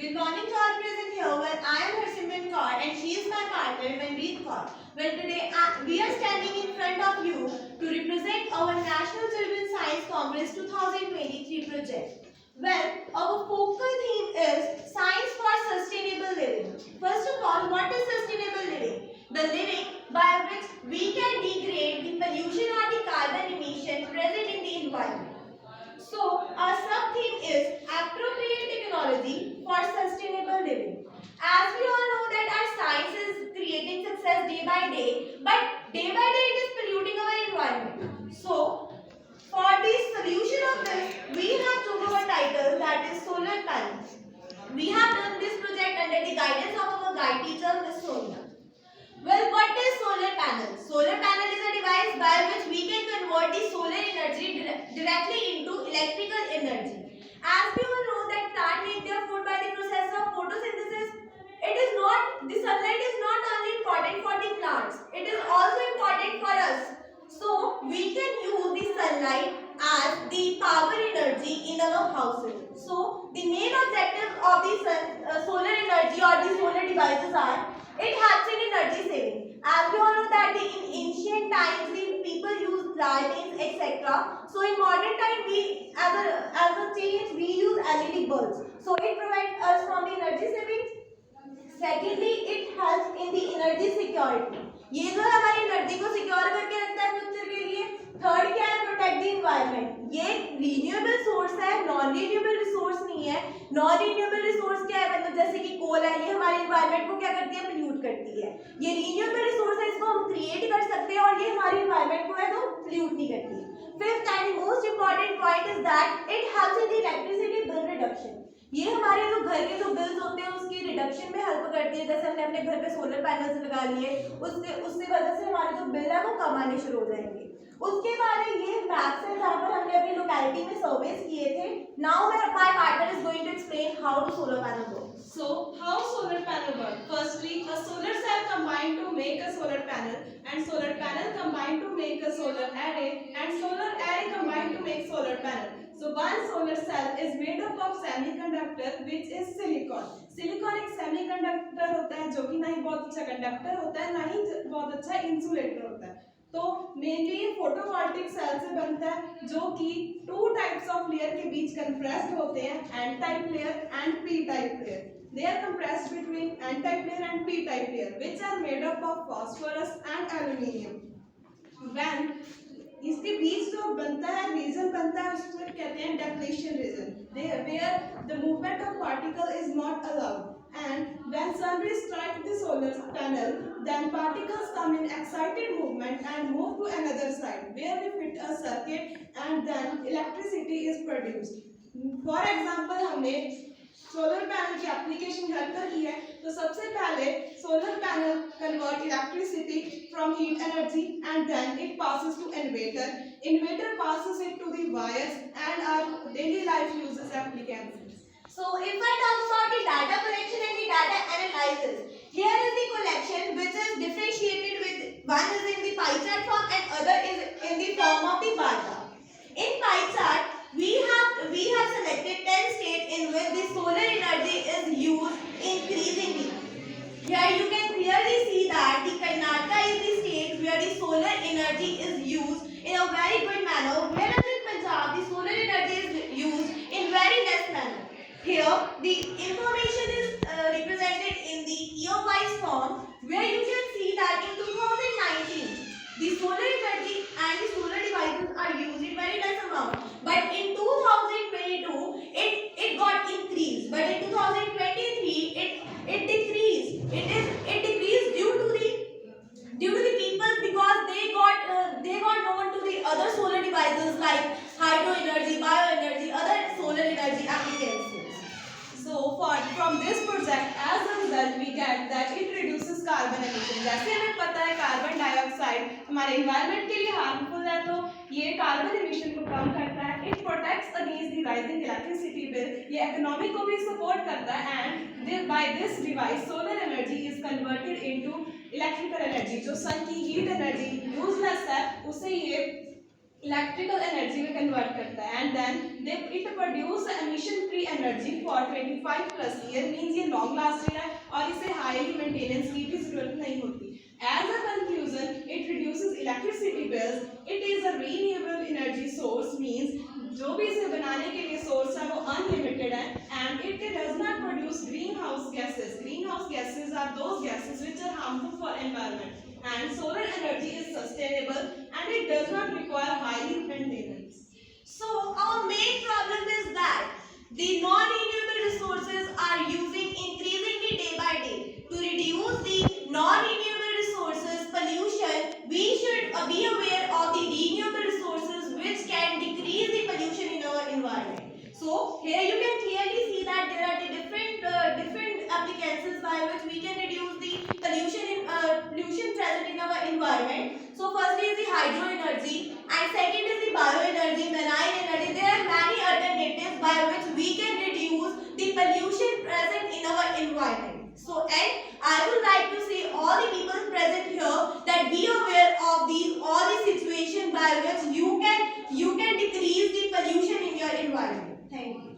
Good morning to all present here. Well, I am Harsimran Kaur and she is my partner Manpreet Kaur. Well, today we are standing in front of you to represent our National Children's Science Congress 2023 project. Well, our focal theme is Science for Sustainable Living. First of all, what is sustainable living? The living by which we can degrade the pollution or the carbon emission present in the environment. So, our sub-theme is appropriate technology for sustainable living. As we all know that our science is creating success day by day, but day by day it is polluting our environment. So, for the solution of this, we have chosen a title that is solar panels. We have done this project under the guidance of our guide teacher, Ms. Sonia. Well, what is solar panel? Solar panel is a device by which we can convert the solar energy directly into electrical energy. As we all know that plants make their food by the process of photosynthesis, the sunlight is not only important for the plants, it is also important for us. So, we can use the sunlight as the power energy in our houses. So, the main objective of the solar energy or the solar devices are it helps in energy saving. As we all know that in ancient times the people used lanterns etc. So in modern time we as a change we use LED bulbs. So it provides us from the energy saving. Secondly, it helps in the energy security. ये जो हमारी energy को secure करके रखता है future के लिए. Third क्या है? Protect the environment. ये रिन्यूएबल सोर्स है, नॉन रिन्यूएबल रिसोर्स नहीं है. नॉन रिन्यूएबल रिसोर्स क्या है? मतलब जैसे कि कोल है, ये हमारे इन्वायरमेंट को क्या करती है? पोल्यूट करती है. ये रिन्यूएबल रिसोर्स है, इसको हम क्रिएट कर सकते हैं और ये हमारे इन्वायरमेंट को है तो पोल्यूट नहीं करती. Fifth and most important point is that it helps in the electricity bill reduction. ये हमारे जो घर के जो बिल्स होते हैं उसकी रिडक्शन में हेल्प करती है. जैसे हमने अपने घर पे सोलर पैनल्स लगा लिए, उससे वजह से हमारे जो बिल है वो कम आने शुरू हो जाएंगे. उसके बाद ये मैप्स है जहाँ पर हमने अपनी लोकेलिटी में सर्वेस किए थे. Now my partner is going to explain how do solar panel work. So, how solar panel work? Firstly, a solar cell combined to make a solar panel, and solar panel combined to make a solar array, and solar array combined to make solar panel. So, one solar cell is made up of semiconductor, which is silicon. Silicon एक semiconductor होता है जो कि ना ही बहुत अच्छा conductor होता है, ना ही बहुत अच्छा इंसुलेटर होता है. तो मेनली ये फोटोवोल्टिक सेल से बनता है जो कि टू टाइप्स ऑफ लेयर के बीच कंप्रेस्ड होते हैं, N type layer and P type layer. They are compressed between n-type layer and p-type layer, which are made up of phosphorus and aluminium. When इसके बीच जो बनता है रीजन बनता है उसको कहते हैं depletion region, where the movement of particle is not allowed. And when sun rays strike the solar panel, then particles come in excited movement and move to another side, where we fit a circuit and then electricity is produced. For example, हमने solar panel की application घर पर की है. तो सबसे पहले solar panel convert electricity from heat energy and then it passes to inverter. Inverter passes it to the wires and our daily life uses applications. So if I talk about the data collection and the data analysis, here is the collection which is differentiated with one is in the pie chart form and other is in the form of the bar chart. In pie chart, we have selected 10 states in which the solar energy is used increasingly. Here you can clearly see that the Karnataka is the state where the solar energy is used in a very good manner, whereas in Punjab the solar energy is used in very less manner. Here the information is represented in the year-wise form, where you can see that in 2019 the solar energy and the solar devices are used in very less amount, but in 2022 it got increased, but in 2023 it decreased. It decreased due to the people because they got known to the other solar devices like hydro energy, bioenergy, other solar energy applications. So from this project as a result we get that it reduces carbon emission. जैसे हमें पता है carbon dioxide हमारे environment के लिए harmful है, तो ये कार्बन एमिशन को कम करता है. It protects against the rising electricity bill. ये इकोनॉमी को भी सपोर्ट करता है and by this device solar energy is converted into electrical energy. जो सन की हीट एनर्जी यूजलेस है उसे ये इलेक्ट्रिकल एनर्जी में कन्वर्ट करता है and then it produce emission free energy for 25+ year. Fast है और इसे हाईली मेंटेनेंस की भी जरूरत नहीं होती। As a conclusion, it reduces electricity bills. It is a renewable energy source, means जो भी इसे बनाने के लिए सोर्स है वो अनलिमिटेड है, and it does not produce greenhouse gases. Greenhouse gases are those gases which are harmful for environment. And solar energy is sustainable and it does not require highly maintenance. So our main problem is that the non-renewable resources are increasingly day by day. To reduce the non-renewable resources pollution, we should be aware of the renewable resources which can decrease the pollution in our environment. So here you can clearly see that there are the different applications by which we can reduce the pollution present in our environment. So firstly is the hydro energy, and second is the bioenergy, marine energy. There are many alternatives by which we can reduce the pollution present in our environment. So and I would like to say all the people present here that be aware of these all the situations by which you can decrease the pollution in your environment. Thank you.